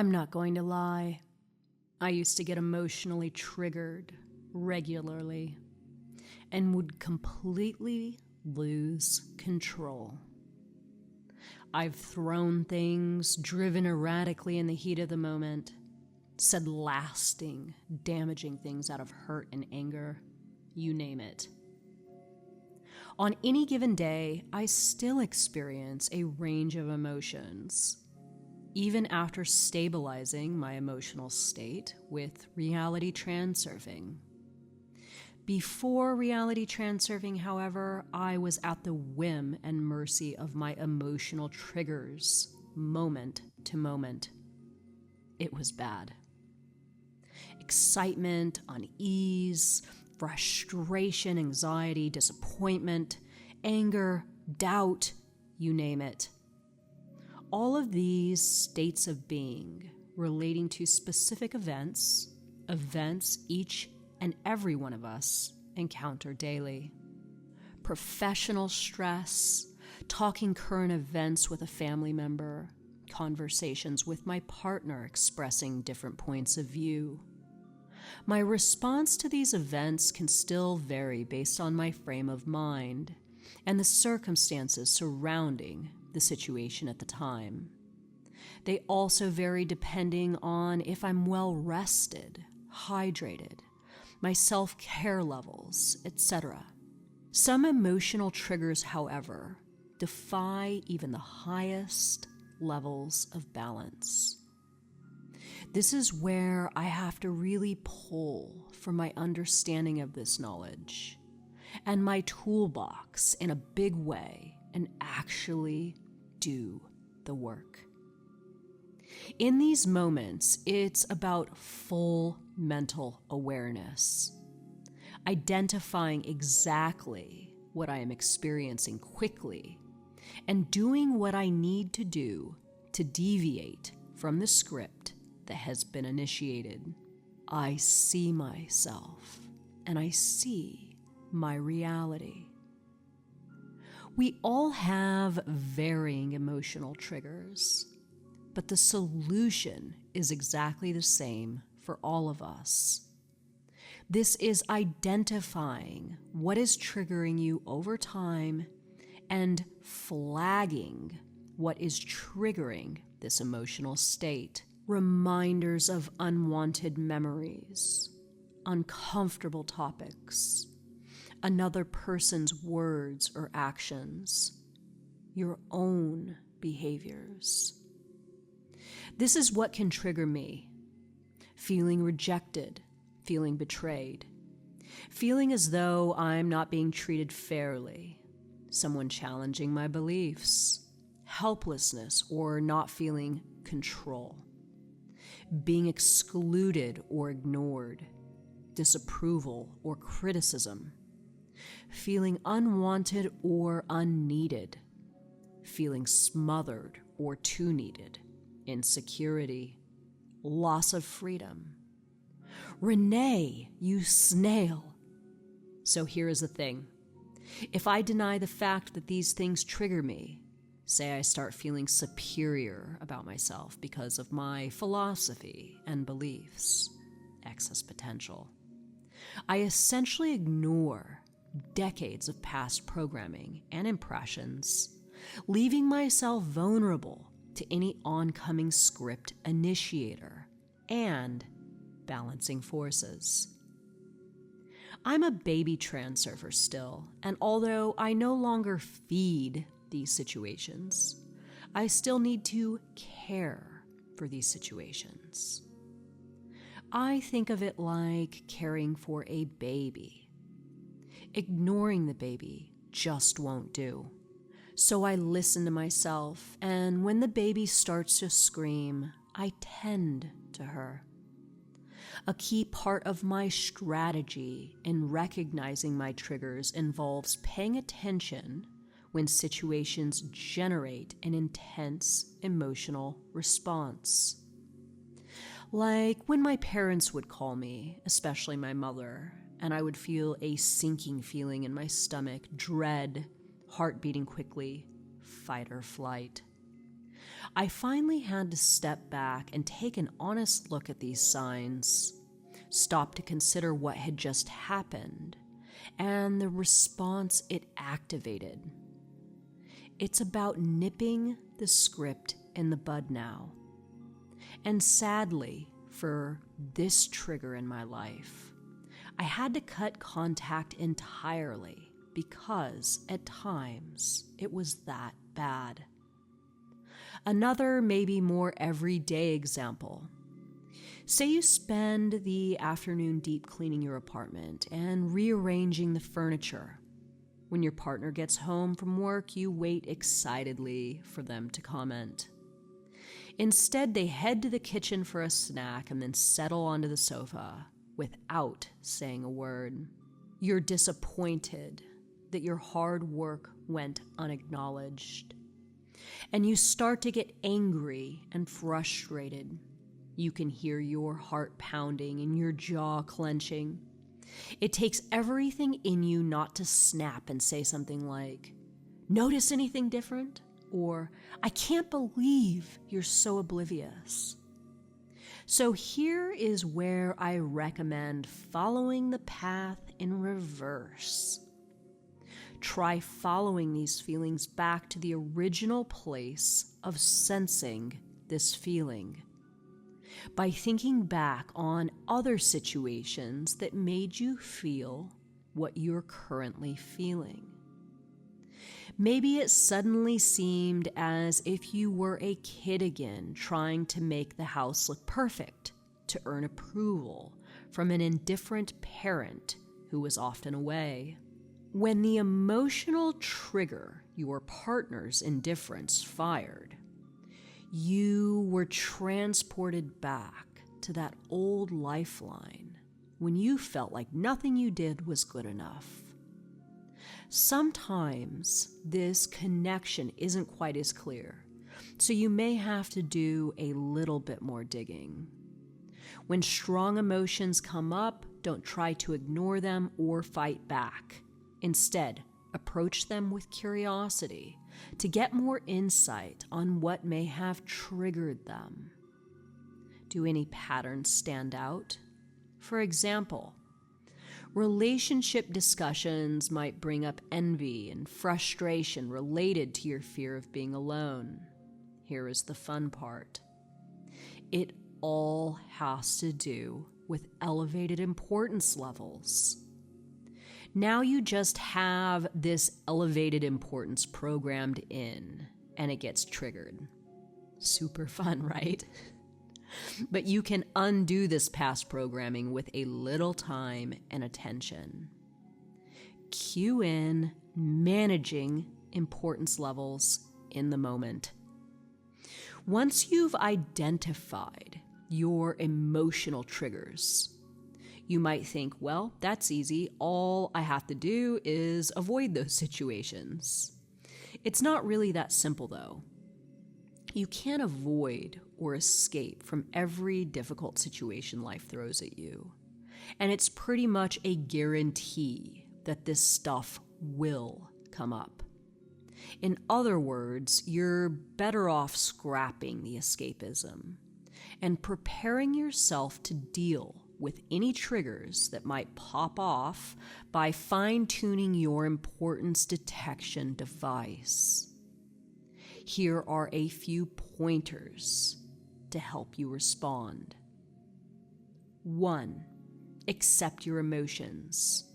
I'm not going to lie. I used to get emotionally triggered regularly and would completely lose control. I've thrown things, driven erratically in the heat of the moment, said lasting, damaging things out of hurt and anger, you name it. On any given day, I still experience a range of emotions, even after stabilizing my emotional state with Reality Transurfing. Before Reality Transurfing, however, I was at the whim and mercy of my emotional triggers, moment to moment. It was bad. Excitement, unease, frustration, anxiety, disappointment, anger, doubt, you name it. All of these states of being relating to specific events each and every one of us encounter daily. Professional stress, talking current events with a family member, conversations with my partner expressing different points of view. My response to these events can still vary based on my frame of mind and the circumstances surrounding the situation at the time. They also vary depending on if I'm well rested, hydrated, my self-care levels, etc. Some emotional triggers, however, defy even the highest levels of balance. This is where I have to really pull from my understanding of this knowledge and my toolbox in a big way and actually do the work. In these moments, it's about full mental awareness, identifying exactly what I am experiencing quickly and doing what I need to do to deviate from the script that has been initiated. I see myself and I see my reality. We all have varying emotional triggers, but the solution is exactly the same for all of us. This is identifying what is triggering you over time and flagging what is triggering this emotional state. Reminders of unwanted memories, uncomfortable topics, another person's words or actions, your own behaviors. This is what can trigger me. Feeling rejected, feeling betrayed, feeling as though I'm not being treated fairly, someone challenging my beliefs, helplessness or not feeling control, being excluded or ignored, disapproval or criticism, feeling unwanted or unneeded, feeling smothered or too needed, insecurity, loss of freedom. Renee, you snail. So here is the thing. If I deny the fact that these things trigger me, say I start feeling superior about myself because of my philosophy and beliefs, excess potential, I essentially ignore decades of past programming and impressions, leaving myself vulnerable to any oncoming script initiator and balancing forces. I'm a baby transurfer still, and although I no longer feed these situations, I still need to care for these situations. I think of it like caring for a baby. Ignoring the baby just won't do. So I listen to myself, and when the baby starts to scream, I tend to her. A key part of my strategy in recognizing my triggers involves paying attention when situations generate an intense emotional response. Like when my parents would call me, especially my mother, and I would feel a sinking feeling in my stomach, dread, heart beating quickly, fight or flight. I finally had to step back and take an honest look at these signs, stop to consider what had just happened and the response it activated. It's about nipping the script in the bud now. And sadly, for this trigger in my life, I had to cut contact entirely because at times it was that bad. Another, maybe more everyday example. Say you spend the afternoon deep cleaning your apartment and rearranging the furniture. When your partner gets home from work, you wait excitedly for them to comment. Instead, they head to the kitchen for a snack and then settle onto the sofa without saying a word. You're disappointed that your hard work went unacknowledged. And you start to get angry and frustrated. You can hear your heart pounding and your jaw clenching. It takes everything in you not to snap and say something like, "Notice anything different?" Or, "I can't believe you're so oblivious." So here is where I recommend following the path in reverse. Try following these feelings back to the original place of sensing this feeling by thinking back on other situations that made you feel what you're currently feeling. Maybe it suddenly seemed as if you were a kid again, trying to make the house look perfect to earn approval from an indifferent parent who was often away. When the emotional trigger, your partner's indifference, fired, you were transported back to that old lifeline when you felt like nothing you did was good enough. Sometimes this connection isn't quite as clear, so you may have to do a little bit more digging. When strong emotions come up, don't try to ignore them or fight back. Instead, approach them with curiosity to get more insight on what may have triggered them. Do any patterns stand out? For example, relationship discussions might bring up envy and frustration related to your fear of being alone. Here is the fun part. It all has to do with elevated importance levels. Now you just have this elevated importance programmed in, and it gets triggered. Super fun, right? But you can undo this past programming with a little time and attention. Cue in managing importance levels in the moment. Once you've identified your emotional triggers, you might think, well, that's easy. All I have to do is avoid those situations. It's not really that simple, though. You can't avoid or escape from every difficult situation life throws at you. And it's pretty much a guarantee that this stuff will come up. In other words, you're better off scrapping the escapism and preparing yourself to deal with any triggers that might pop off by fine-tuning your importance detection device. Here are a few pointers to help you respond. 1. Accept your emotions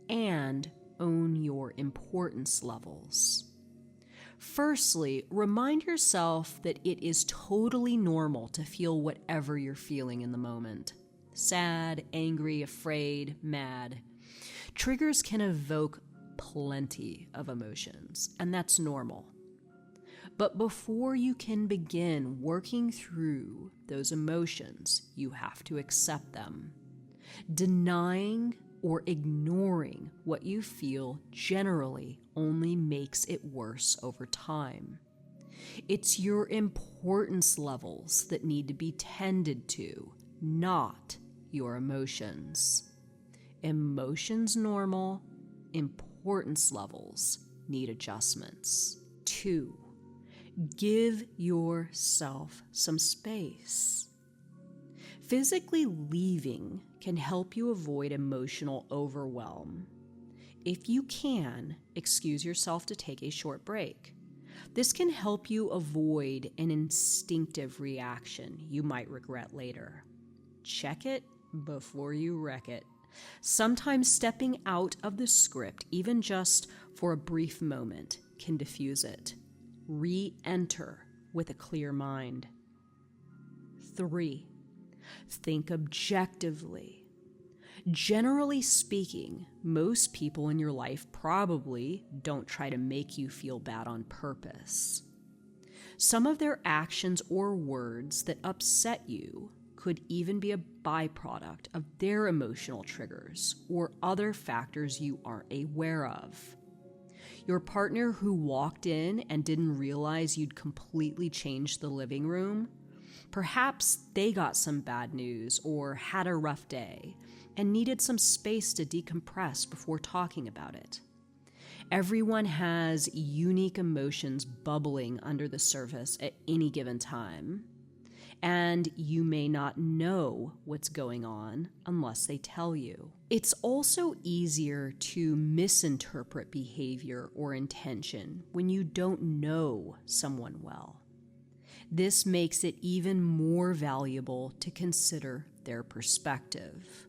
and own your importance levels. Firstly, remind yourself that it is totally normal to feel whatever you're feeling in the moment. Sad, angry, afraid, mad. Triggers can evoke plenty of emotions, and that's normal. But before you can begin working through those emotions, you have to accept them. Denying or ignoring what you feel generally only makes it worse over time. It's your importance levels that need to be tended to, not your emotions. Emotions normal, importance levels need adjustments. 2. Give yourself some space. Physically leaving can help you avoid emotional overwhelm. If you can, excuse yourself to take a short break. This can help you avoid an instinctive reaction you might regret later. Check it before you wreck it. Sometimes stepping out of the script, even just for a brief moment, can diffuse it. Re-enter with a clear mind. 3. Think objectively. Generally speaking, most people in your life probably don't try to make you feel bad on purpose. Some of their actions or words that upset you could even be a byproduct of their emotional triggers or other factors you aren't aware of. Your partner who walked in and didn't realize you'd completely changed the living room, perhaps they got some bad news or had a rough day and needed some space to decompress before talking about it. Everyone has unique emotions bubbling under the surface at any given time, and you may not know what's going on unless they tell you. It's also easier to misinterpret behavior or intention when you don't know someone well. This makes it even more valuable to consider their perspective.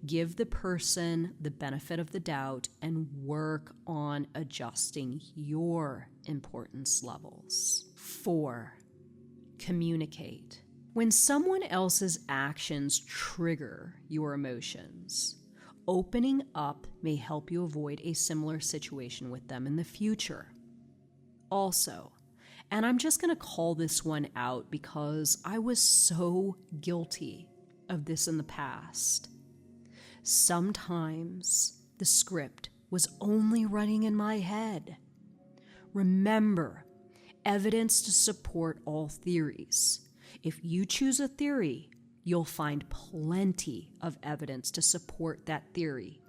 Give the person the benefit of the doubt and work on adjusting your importance levels. 4. Communicate. When someone else's actions trigger your emotions, opening up may help you avoid a similar situation with them in the future. Also, and I'm just going to call this one out because I was so guilty of this in the past. Sometimes the script was only running in my head. Remember, evidence to support all theories. If you choose a theory, you'll find plenty of evidence to support that theory,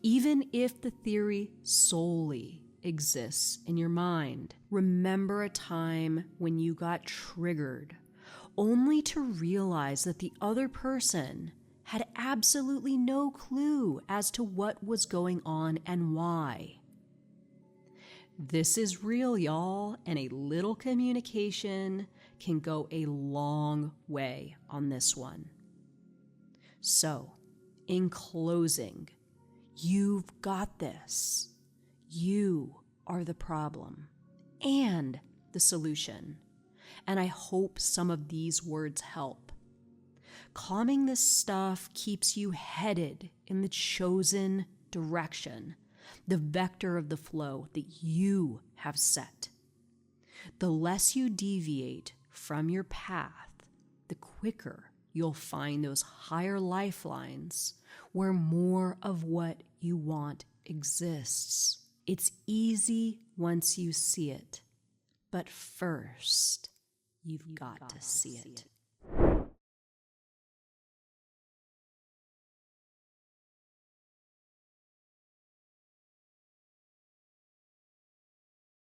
even if the theory solely exists in your mind. Remember a time when you got triggered, only to realize that the other person had absolutely no clue as to what was going on and why. This is real, y'all, and a little communication can go a long way on this one. So, in closing, you've got this. You are the problem and the solution. And I hope some of these words help. Calming this stuff keeps you headed in the chosen direction, the vector of the flow that you have set. The less you deviate from your path, the quicker you'll find those higher lifelines where more of what you want exists. It's easy once you see it, but first, you've got to see it.